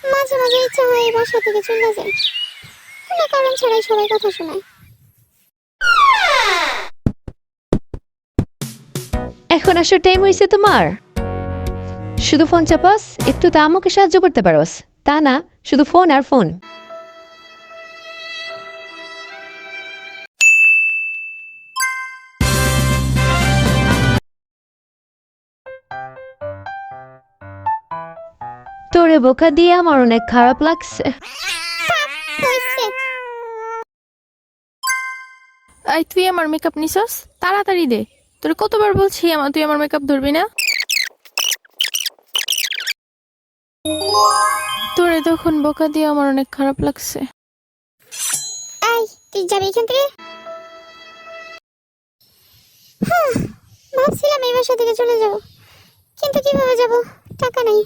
মাঝে মাঝে ইচ্ছা হয় এই বাসা থেকে চলে যায়, কোনো কারণ ছাড়াই সবাই কথা শোনায়। এখন আসার টাইম হয়েছে তোমার? শুধু ফোন চাপাস, একটু তা আমাকে সাহায্য করতে পারোস, তা না শুধু ফোন আর ফোন। তোরে বোকা দিয়ে আমার অনেক খারাপ লাগছে। হইছে। এই তুই আমার মেকআপ নিছস, তাড়াতাড়ি দে। তোরে কতবার বলছি তুই আমার মেকআপ ধরবি না। তোরে তখন বোকা দিয়ে আমার অনেক খারাপ লাগছে। এই তুই যাবি এখান থেকে? ভাবছিলাম এই বাসা থেকে চলে যাব, কিন্তু কিভাবে যাব, টাকা নেই।